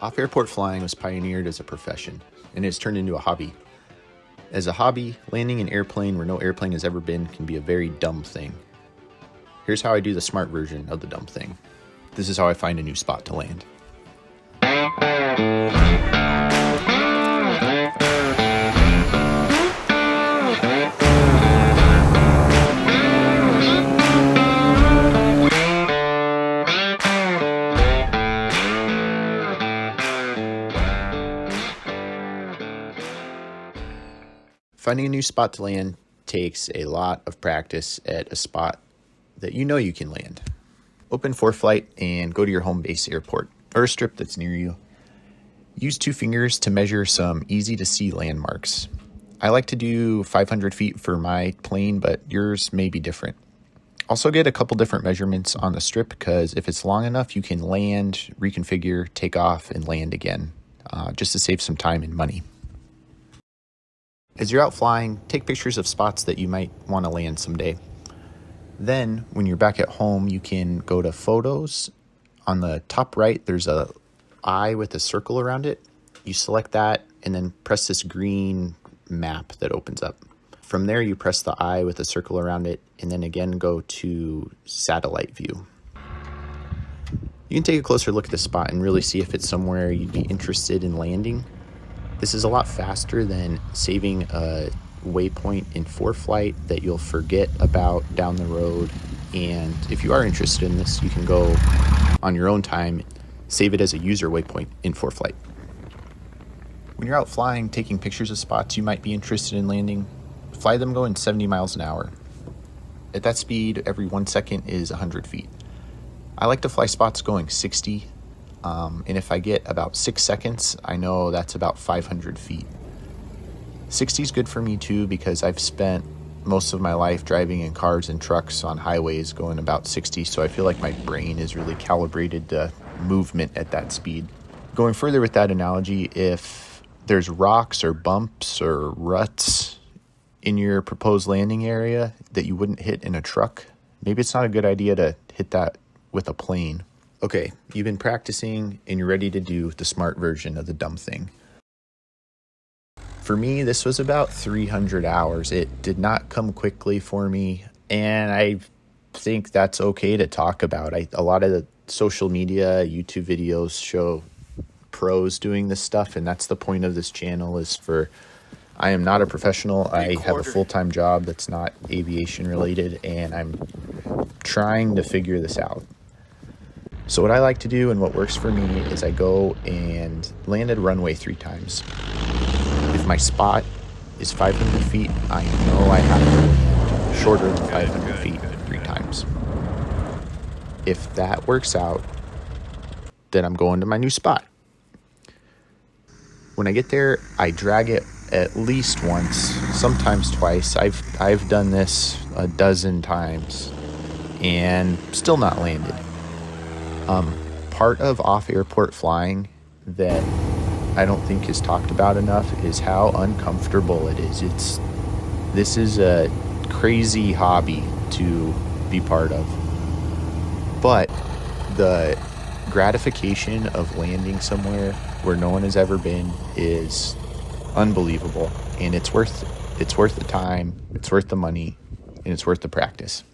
Off-airport flying was pioneered as a profession, and it's turned into a hobby. As a hobby, landing an airplane where no airplane has ever been can be a very dumb thing. Here's how I do the smart version of the dumb thing. This is how I find a new spot to land. Finding a new spot to land takes a lot of practice at a spot that you know you can land. Open ForeFlight and go to your home base airport or a strip that's near you. Use 2 fingers to measure some easy to see landmarks. I like to do 500 feet for my plane, but yours may be different. Also get a couple different measurements on the strip because if it's long enough, you can land, reconfigure, take off, and land again, just to save some time and money. As you're out flying, take pictures of spots that you might want to land someday. Then, when you're back at home, you can go to Photos. On the top right, there's a eye with a circle around it. You select that and then press this green map that opens up. From there, you press the eye with a circle around it and then again go to Satellite View. You can take a closer look at the spot and really see if it's somewhere you'd be interested in landing. This is a lot faster than saving a waypoint in ForeFlight that you'll forget about down the road. And if you are interested in this, you can go on your own time, save it as a user waypoint in ForeFlight. When you're out flying, taking pictures of spots you might be interested in landing, fly them going 70 miles an hour. At that speed, every 1 second is 100 feet. I like to fly spots going 60. And if I get about 6 seconds, I know that's about 500 feet. 60 is good for me too because I've spent most of my life driving in cars and trucks on highways going about 60, so I feel like my brain is really calibrated to movement at that speed. Going further with that analogy, if there's rocks or bumps or ruts in your proposed landing area that you wouldn't hit in a truck, maybe it's not a good idea to hit that with a plane. Okay, you've been practicing and you're ready to do the smart version of the dumb thing. For me, this was about 300 hours. It did not come quickly for me, and I think that's okay to talk about. A lot of the social media, YouTube videos show pros doing this stuff, and that's the point of this channel is I am not a professional. I have a full-time job that's not aviation related, and I'm trying to figure this out. So what I like to do and what works for me is I go and land at a runway 3 times. If my spot is 500 feet, I know I have to land shorter than 500 feet 3 times. If that works out, then I'm going to my new spot. When I get there, I drag it at least once, sometimes twice. I've done this a dozen times and still not landed. Part of off-airport flying that I don't think is talked about enough is how uncomfortable it is. This is a crazy hobby to be part of. But the gratification of landing somewhere where no one has ever been is unbelievable, and it's worth the time, it's worth the money, and it's worth the practice.